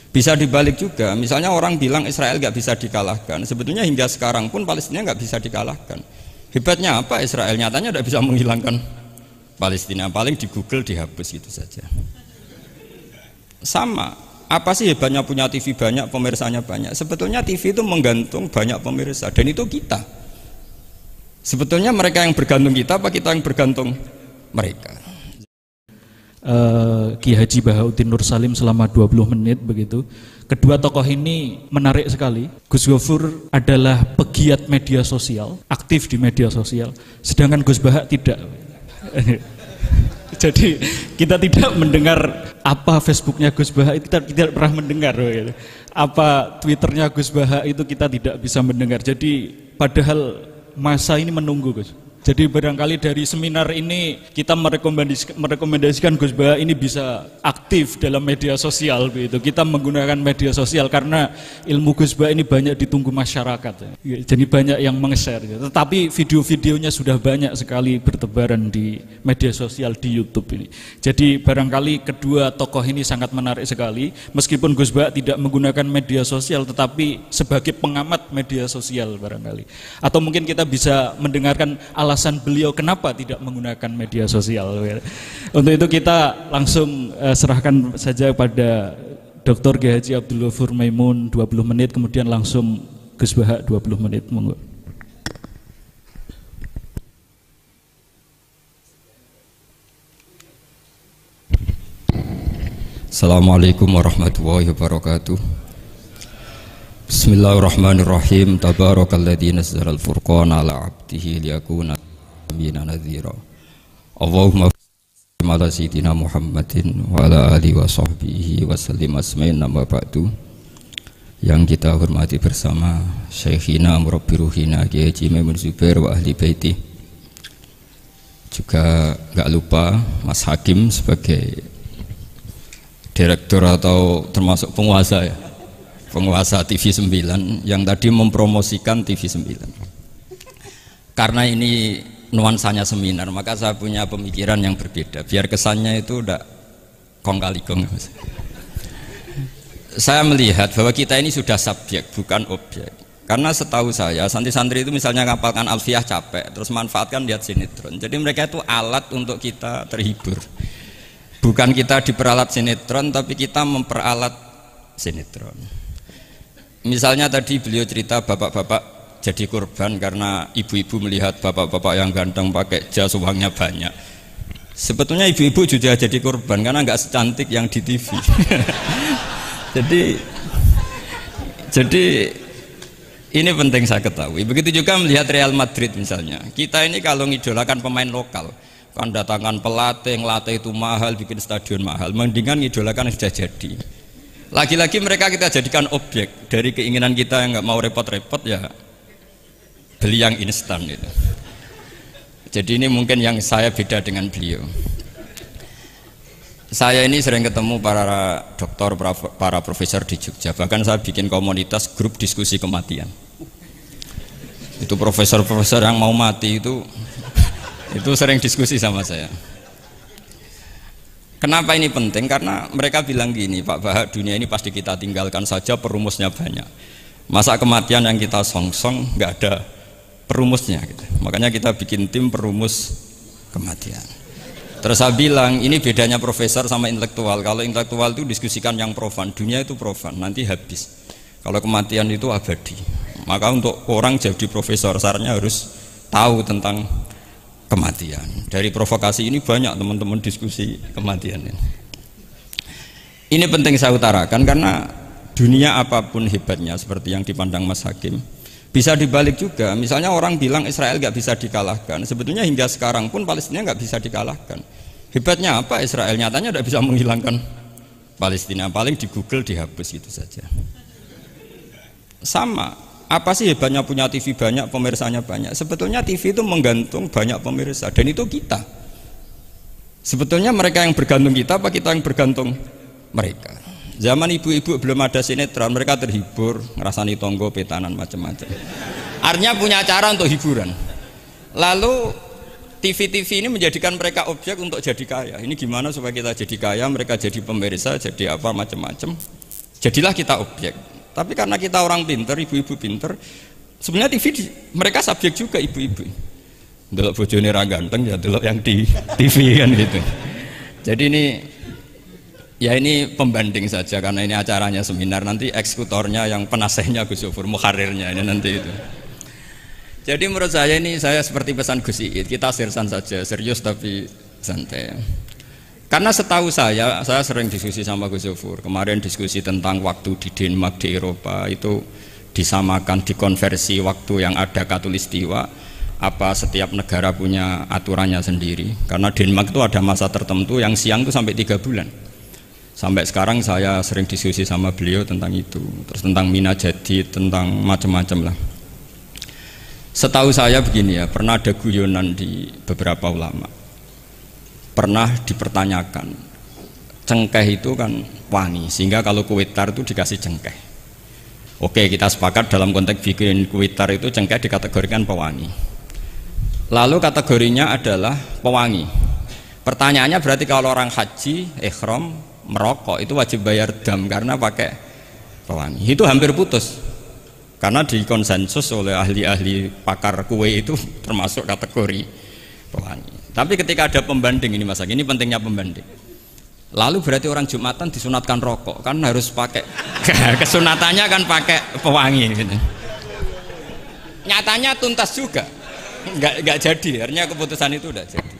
Bisa dibalik juga, misalnya orang bilang Israel nggak bisa dikalahkan, sebetulnya hingga sekarang pun Palestina nggak bisa dikalahkan. Hebatnya apa Israel? Nyatanya tidak bisa menghilangkan Palestina, paling di Google dihapus gitu saja. Sama, apa sih hebatnya punya TV banyak, pemirsanya banyak? Sebetulnya TV itu menggantung banyak pemirsa, dan itu kita. Sebetulnya mereka yang bergantung kita, apa kita yang bergantung mereka? Ki Haji Bahauddin Nur Salim selama 20 menit begitu. Kedua tokoh ini menarik sekali. Gus Gofur adalah pegiat media sosial, aktif di media sosial, sedangkan Gus Bahak tidak. Jadi kita tidak mendengar apa Facebooknya Gus Bahak, kita tidak pernah mendengar gitu. Apa Twitternya Gus Bahak itu kita tidak bisa mendengar. Jadi padahal masa ini menunggu Gus. Jadi barangkali dari seminar ini kita merekomendasikan Gus Bahak ini bisa aktif dalam media sosial begitu. Kita menggunakan media sosial karena ilmu Gus Bahak ini banyak ditunggu masyarakat. Jadi banyak yang meng-share. Tetapi video-videonya sudah banyak sekali bertebaran di media sosial di YouTube ini. Jadi barangkali kedua tokoh ini sangat menarik sekali. Meskipun Gus Bahak tidak menggunakan media sosial, tetapi sebagai pengamat media sosial barangkali. Atau mungkin kita bisa mendengarkan alasan beliau kenapa tidak menggunakan media sosial. Untuk itu kita langsung serahkan saja pada Dr. Kiai Haji Abdul Ghafur Maimun 20 menit, kemudian langsung Gus Bahak 20 menit. Monggo. Assalamualaikum warahmatullahi wabarakatuh. Bismillahirrahmanirrahim. Tabarakalladzi nazzala al-furqana ala 'abdihi liyakuna lil-'alamin nadhira. Allahumma shalli ala sayyidina Muhammadin wa ala alihi wa sahbihi wa sallim asma'in nama ba'du. Yang kita hormati bersama Syekhina Murabbi Ruhina Kiai Haji Maimun Zubair wa ahli baiti. Juga enggak lupa Mas Hakim sebagai direktur atau termasuk penguasa ya, penguasa TV 9 yang tadi mempromosikan TV 9. Karena ini nuansanya seminar, maka saya punya pemikiran yang berbeda biar kesannya itu udah kong kali kong. Saya melihat bahwa kita ini sudah subjek bukan objek. Karena setahu saya santri-santri itu misalnya ngapalkan alfiah capek, terus manfaatkan lihat sinetron. Jadi mereka itu alat untuk kita terhibur. Bukan kita diperalat sinetron, tapi kita memperalat sinetron. Misalnya tadi beliau cerita bapak-bapak jadi korban karena ibu-ibu melihat bapak-bapak yang ganteng pakai jas uangnya banyak. Sebetulnya ibu-ibu juga jadi korban karena nggak secantik yang di TV. jadi ini penting saya ketahui. Begitu juga melihat Real Madrid misalnya. Kita ini kalau ngidolakan pemain lokal, kan datangkan pelatih, ngelatih itu mahal, bikin stadion mahal, mendingan ngidolakan yang sudah jadi. Lagi-lagi mereka kita jadikan objek dari keinginan kita yang nggak mau repot-repot ya beli yang instan gitu. Jadi ini mungkin yang saya beda dengan beliau. Saya ini sering ketemu para dokter, para profesor di Jogja. Bahkan saya bikin komunitas grup diskusi kematian. Itu profesor-profesor yang mau mati itu sering diskusi sama saya. Kenapa ini penting? Karena mereka bilang gini, Pak Bahak, dunia ini pasti kita tinggalkan saja, perumusnya banyak. Masa kematian yang kita songsong nggak ada perumusnya gitu. Makanya kita bikin tim perumus kematian. Terus saya bilang, ini bedanya profesor sama intelektual. Kalau intelektual itu diskusikan yang profan, dunia itu profan, nanti habis. Kalau kematian itu abadi. Maka untuk orang jadi profesor, sarannya harus tahu tentang kematian. Dari provokasi ini banyak teman-teman diskusi kematian ini. Ini penting saya utarakan karena dunia apapun hebatnya seperti yang dipandang Mas Hakim bisa dibalik juga. Misalnya orang bilang Israel nggak bisa dikalahkan, sebetulnya hingga sekarang pun Palestina nggak bisa dikalahkan. Hebatnya apa Israel? Nyatanya tidak bisa menghilangkan Palestina, paling di Google dihapus gitu saja. Sama. Apa sih hebatnya punya TV banyak, pemirsanya banyak? Sebetulnya TV itu menggantung banyak pemirsa, dan itu kita. Sebetulnya mereka yang bergantung kita, apa kita yang bergantung mereka? Zaman ibu-ibu belum ada sinetron, mereka terhibur, ngerasani tonggo, petanan, macam-macam. Artinya punya cara untuk hiburan. Lalu TV-TV ini menjadikan mereka objek untuk jadi kaya. Ini gimana supaya kita jadi kaya, mereka jadi pemirsa, jadi apa, macam-macam. Jadilah kita objek. Tapi karena kita orang pinter, ibu-ibu pinter, sebenarnya TV mereka subjek juga ibu-ibu. Delok bojone ra ganteng ya delok yang di TV kan gitu. Jadi ini pembanding saja karena ini acaranya seminar, nanti eksekutornya yang penasehnya Gus Yofur, muharirnya ini nanti itu. Jadi menurut saya ini saya seperti pesan Gus Iid, kita sersan saja, serius tapi santai. Karena setahu saya sering diskusi sama Gus Yofur. Kemarin diskusi tentang waktu di Denmark di Eropa itu disamakan, dikonversi waktu yang ada Katulistiwa. Apa setiap negara punya aturannya sendiri? Karena Denmark itu ada masa tertentu yang siang itu sampai 3 bulan. Sampai sekarang saya sering diskusi sama beliau tentang itu, terus tentang Mina Jadi, tentang macam-macam lah. Setahu saya begini ya, pernah ada guyonan di beberapa ulama, pernah dipertanyakan, cengkeh itu kan wangi, sehingga kalau kue tar itu dikasih cengkeh. Oke, kita sepakat dalam konteks bikin kue tar itu cengkeh dikategorikan pewangi. Lalu kategorinya adalah pewangi. Pertanyaannya berarti kalau orang haji, ihram, merokok itu wajib bayar dam karena pakai pewangi. Itu hampir putus. Karena dikonsensus oleh ahli-ahli pakar kue itu termasuk kategori pewangi. Tapi ketika ada pembanding ini Mas, ini pentingnya pembanding. Lalu berarti orang Jumatan disunatkan rokok, kan harus pakai kesunatannya kan pakai pewangi gitu. Nyatanya tuntas juga. Enggak jadi, akhirnya keputusan itu udah jadi.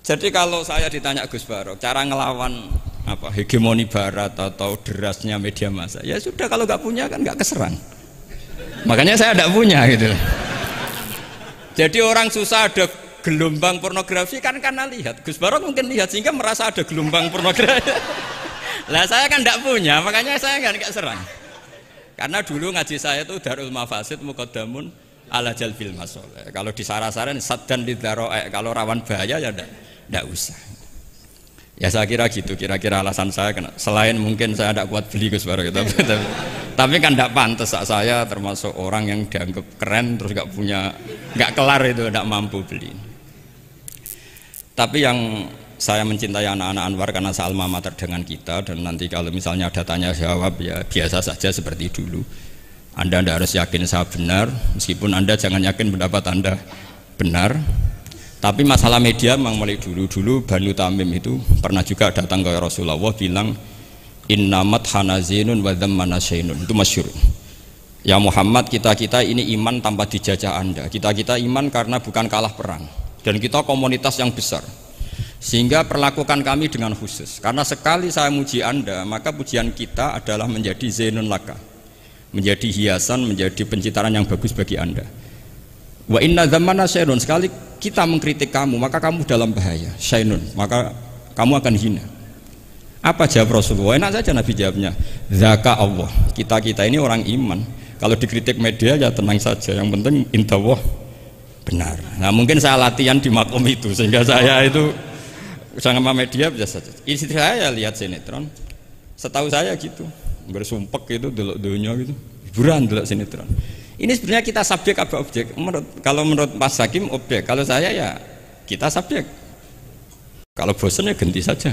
Jadi kalau saya ditanya Gus Barok, cara ngelawan apa hegemoni Barat atau derasnya media massa, ya sudah kalau nggak punya kan nggak keserang. Makanya saya tidak punya gitu. Jadi orang susah ada gelombang pornografi kan karena lihat. Gus Barok mungkin lihat sehingga merasa ada gelombang pornografi. Lah saya kan tidak punya, makanya saya nggak serang. Karena dulu ngaji saya itu Darul Mafasid Muqaddamun ala Jalbil Masoleh. Kalau disara-saran saddan lidharo'e, kalau rawan bahaya ya tidak usah. Ya saya kira gitu, kira-kira alasan saya kena. Selain mungkin saya tidak kuat beli Gus Barok gitu. Tapi kan tidak pantas, saya termasuk orang yang dianggap keren terus nggak kelar itu, tidak mampu beli. Tapi yang saya mencintai anak-anak Anwar karena sealma mater dengan kita, dan nanti kalau misalnya ada tanya jawab ya biasa saja seperti dulu. Anda tidak harus yakin saya benar, meskipun Anda jangan yakin pendapat Anda benar. Tapi masalah media memang mulai dulu Banu Tamim itu pernah juga datang ke Rasulullah bilang innamat hanazinun wa dhammana syainun, itu masyhur. Ya Muhammad, kita ini iman tanpa dijajah Anda. Kita iman karena bukan kalah perang, dan kita komunitas yang besar. Sehingga perlakukan kami dengan khusus. Karena sekali saya muji Anda, maka pujian kita adalah menjadi zainun laka, menjadi hiasan, menjadi pencitraan yang bagus bagi Anda. Wa inna dhammana syainun, sekali kita mengkritik kamu, maka kamu dalam bahaya. Syainun, maka kamu akan hina. Apa jawab Rasulullah? Enak saja Nabi jawabnya, zaka Allah. Kita ini orang iman. Kalau dikritik media ya tenang saja, yang penting intawah benar. Nah mungkin saya latihan di makom itu, sehingga saya itu sama media biasa saja. Istri saya lihat sinetron, setahu saya gitu, bersumpek gitu, delok dunia gitu, hiburan delok sinetron. Ini sebenarnya kita subjek apa objek? Kalau menurut Mas Hakim objek, kalau saya ya kita subjek. Kalau bosan ya ganti saja.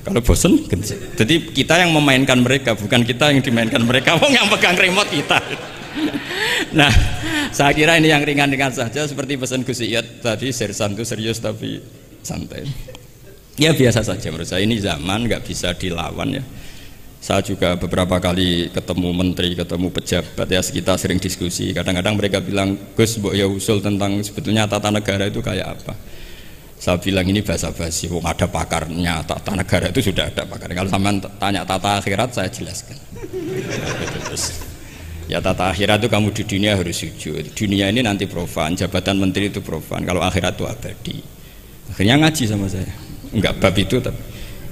Kalau bosan ganti. Jadi kita yang memainkan mereka, bukan kita yang dimainkan mereka. Wong yang pegang remote kita. Nah, saya kira ini yang ringan-ringan saja, seperti pesan Gus Iyad tadi, sersan itu serius tapi santai. Ya biasa saja menurut saya, ini zaman nggak bisa dilawan ya. Saya juga beberapa kali ketemu menteri, ketemu pejabat ya, kita sering diskusi. Kadang-kadang mereka bilang, Gus, mbok ya usul tentang sebetulnya tata negara itu kayak apa. Saya bilang ini basa-basi, ada pakarnya, tata negara itu sudah ada pakarnya. Kalau sampean tanya tata akhirat saya jelaskan. Terus, ya tata akhirat itu kamu di dunia harus sujud. Dunia ini nanti profan, jabatan menteri itu profan. Kalau akhirat itu abadi. Akhirnya ngaji sama saya. Enggak bab itu, tapi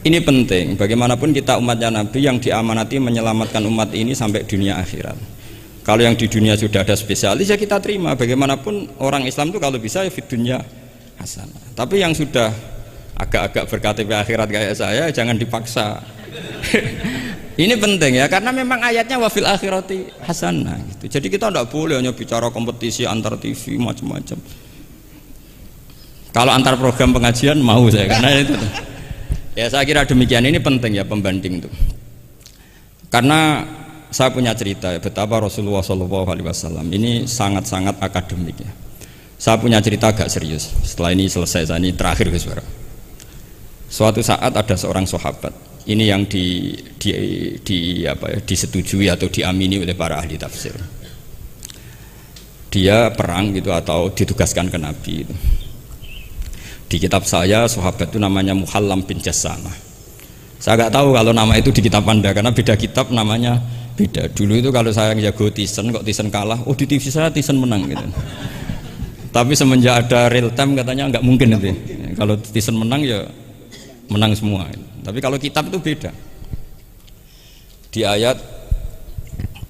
ini penting. Bagaimanapun kita umatnya Nabi yang diamanati menyelamatkan umat ini sampai dunia akhirat. Kalau yang di dunia sudah ada spesialis ya kita terima. Bagaimanapun orang Islam itu kalau bisa ya fit dunia hasanah. Tapi yang sudah agak-agak berKTP akhirat kayak saya jangan dipaksa. Ini penting ya, karena memang ayatnya wafil akhirati hasanah gitu. Jadi kita tidak boleh hanya bicara kompetisi antar TV macam-macam. Kalau antar program pengajian mau saya, karena itu Ya saya kira demikian, ini penting ya pembanding itu. Karena saya punya cerita ya, betapa Rasulullah SAW ini sangat-sangat akademik ya. Saya punya cerita agak serius. Setelah ini selesai, saya ini terakhir Gus Bara. Suatu saat ada seorang sahabat, ini yang disetujui atau diamini oleh para ahli tafsir. Dia perang gitu atau ditugaskan ke Nabi itu. Di kitab saya sahabat itu namanya Muhallam bin Jassamah. Saya nggak tahu kalau nama itu di kitab Anda karena beda kitab namanya beda. Dulu itu kalau saya jago Tyson, kok Tyson kalah, oh di TV saya Tyson menang gitu. Tapi semenjak ada real time katanya nggak mungkin nanti. Kalau Tyson menang ya menang semua. Tapi kalau kitab itu beda. Di ayat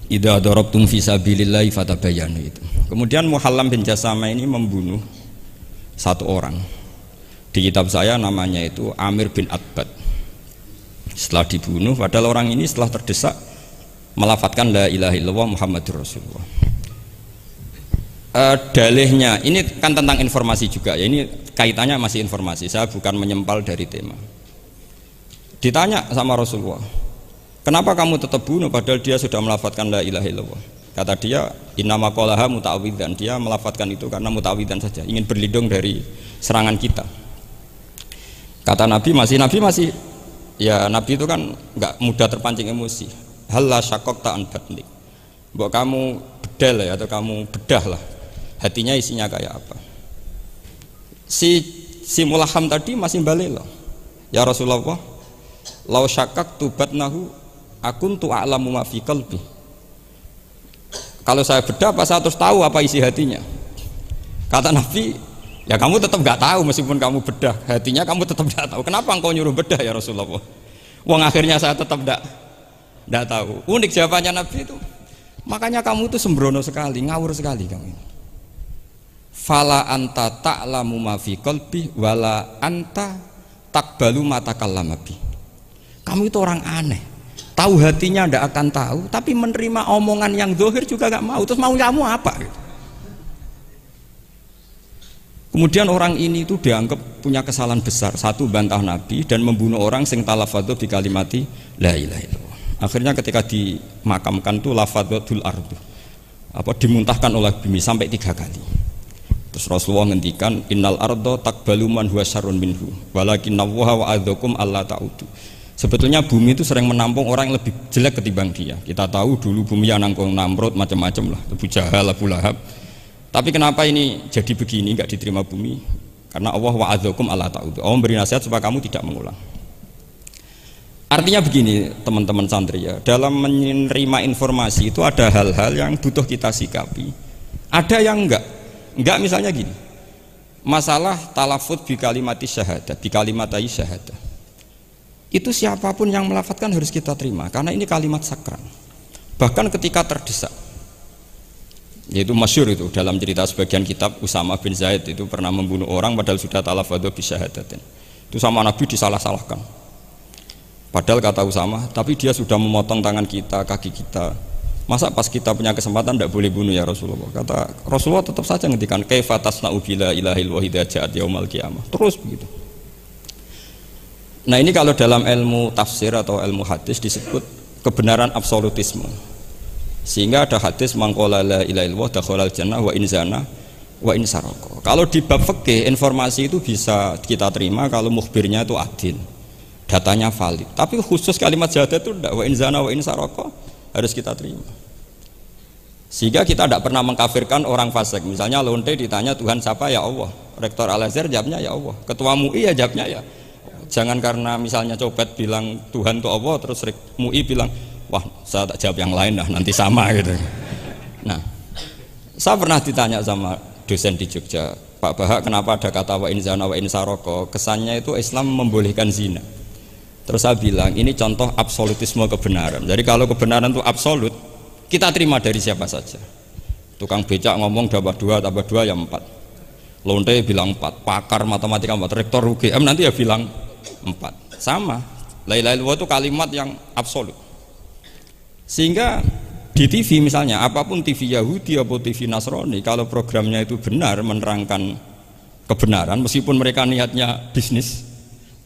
idza darabtum fi sabilillahi fatabayyanu itu. Kemudian Muhallam bin Jassamah ini membunuh satu orang. Di kitab saya namanya itu Amir bin Atbad. Setelah dibunuh, padahal orang ini setelah terdesak melafadzkan la ilaha illallah Muhammadur Rasulullah. Dalihnya ini kan tentang informasi juga ya, ini kaitannya masih informasi, saya bukan menyempal dari tema. Ditanya sama Rasulullah, kenapa kamu tetap bunuh padahal dia sudah melafadzkan la ilaha illallah? Kata dia, innama qalaha muta'awwidzan, dia melafadzkan itu karena muta'awwidzan saja, ingin berlindung dari serangan kita. Kata Nabi masih ya Nabi itu kan nggak mudah terpancing emosi. Halla syaqaqta an batnik, mbok kamu bedal ya atau kamu bedah lah hatinya isinya kayak apa. Si Mulaham tadi masih balik loh, ya Rasulullah, lau syaqaqtu batnahu akuntu a'lamu ma fi qalbi. Kalau saya bedah apa saya terus tahu apa isi hatinya? Kata Nabi, ya kamu tetap nggak tahu meskipun kamu bedah hatinya, kamu tetap nggak tahu. Kenapa engkau nyuruh bedah ya Rasulullah? Wong akhirnya saya tetap nggak tahu. Unik jawabannya Nabi itu. Makanya kamu itu sembrono sekali, ngawur sekali kamu. Fala anta ta'lamu ma fi qalbi wala anta taqbalu ma takallama bi. Kamu itu orang aneh. Tahu hatinya ndak akan tahu, tapi menerima omongan yang zahir juga nggak mau. Terus mau kamu apa gitu. Kemudian orang ini itu dianggap punya kesalahan besar. Satu, bantah Nabi dan membunuh orang sing talafadhu bi kalimati la ilaha illallah. Akhirnya ketika dimakamkan tuh lafadzatul ardu, dimuntahkan oleh bumi sampai 3 kali. Terus Rasulullah ngendikan innal ardo takbalu man huwa syarrun minhu walakinnallaha wa'adzakum alla ta'udu. Sebetulnya bumi itu sering menampung orang yang lebih jelek ketimbang dia. Kita tahu dulu bumi yang nangkung Namrud macam-macam lah, Abu Jahal, Abu Lahab. Tapi kenapa ini jadi begini, nggak diterima bumi? Karena Allah wa'adzakum alla ta'udu. Allah memberi nasihat supaya kamu tidak mengulang. Artinya begini teman-teman santri ya, dalam menerima informasi itu ada hal-hal yang butuh kita sikapi, ada yang enggak misalnya gini, masalah talafut bi kalimati syahadah, bi kalimatai syahadah, itu siapapun yang melafadzkan harus kita terima karena ini kalimat sakral. Bahkan ketika terdesak, yaitu masyhur itu dalam cerita sebagian kitab, Usama bin Zaid itu pernah membunuh orang padahal sudah talafadhu bi syahadatin, itu sama Nabi disalah-salahkan. Padahal kata Usama, tapi dia sudah memotong tangan kita, kaki kita. Masa pas kita punya kesempatan tidak boleh bunuh ya Rasulullah? Kata Rasulullah tetap saja ngendikan kaifa tasna'u bila ilahil wahida ja'at yaumal qiyamah. Terus begitu. Nah ini kalau dalam ilmu tafsir atau ilmu hadis disebut kebenaran absolutisme. Sehingga ada hadis mangqala la ilaha illallah dakhalal jannah wa in zana wa in saraka. Kalau di bab fikih informasi itu bisa kita terima kalau mukhbirnya itu adil, datanya valid. Tapi khusus kalimat syahadat itu tidak, wa in zana wa in saraka harus kita terima. Sehingga kita tidak pernah mengkafirkan orang fasik. Misalnya lonte ditanya Tuhan siapa, ya Allah. Rektor Al-Azhar jawabnya ya Allah. Ketua MUI ya jawabnya ya. Jangan karena misalnya copet bilang Tuhan itu Allah, terus MUI bilang wah saya tak jawab yang lain dah, nanti sama gitu. Nah, saya pernah ditanya sama dosen di Jogja, Pak Bahak, kenapa ada kata wa in zana wa in saroko? Kesannya itu Islam membolehkan zina. Terus saya bilang ini contoh absolutisme kebenaran. Jadi kalau kebenaran itu absolut, kita terima dari siapa saja. Tukang becak ngomong tambah 2 tambah 2 ya 4. Lonte bilang 4, pakar matematika 4, rektor UGM nanti ya bilang 4. Sama. La ilaha illallah itu kalimat yang absolut. Sehingga di TV misalnya, apapun TV Yahudi atau TV Nasrani, kalau programnya itu benar menerangkan kebenaran, meskipun mereka niatnya bisnis,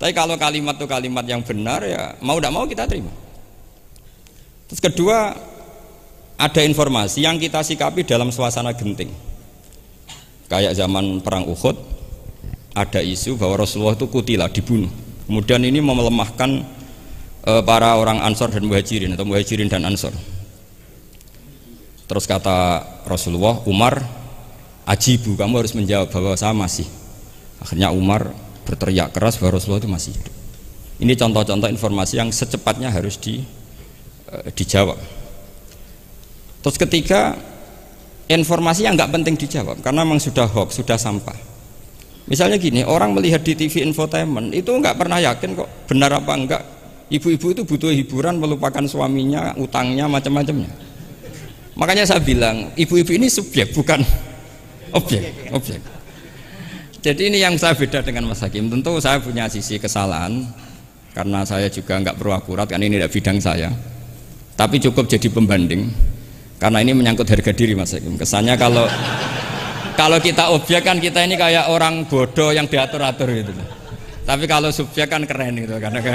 Tapi kalau kalimat itu kalimat yang benar ya mau tidak mau kita terima. Terus kedua, ada informasi yang kita sikapi dalam suasana genting. Kayak zaman perang Uhud, ada isu bahwa Rasulullah itu kutilah, dibunuh. Kemudian ini melemahkan para orang Ansor dan Muhajirin atau Muhajirin dan Ansor. Terus kata Rasulullah, Umar, ajibu, kamu harus menjawab bahwa saya masih. Akhirnya Umar berteriak keras bahwa Rasulullah itu masih hidup. Ini contoh-contoh informasi yang secepatnya harus dijawab. Terus ketiga, informasi yang nggak penting dijawab karena memang sudah hoax, sudah sampah. Misalnya gini, orang melihat di TV infotainment itu nggak pernah yakin kok benar apa enggak. Ibu-ibu itu butuh hiburan, melupakan suaminya, utangnya, macam-macamnya. Makanya saya bilang, ibu-ibu ini subjek bukan objek. Jadi ini yang saya beda dengan Mas Hakim. Tentu saya punya sisi kesalahan karena saya juga nggak perlu akurat, karena ini tidak bidang saya. Tapi cukup jadi pembanding karena ini menyangkut harga diri Mas Hakim. Kesannya kalau kita objek kan kita ini kayak orang bodoh yang diatur-atur gitu. Tapi kalau subjek kan keren gitu, karena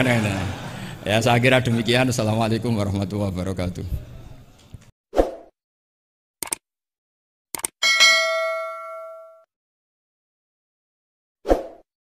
ya saya kira demikian. Assalamualaikum warahmatullahi wabarakatuh.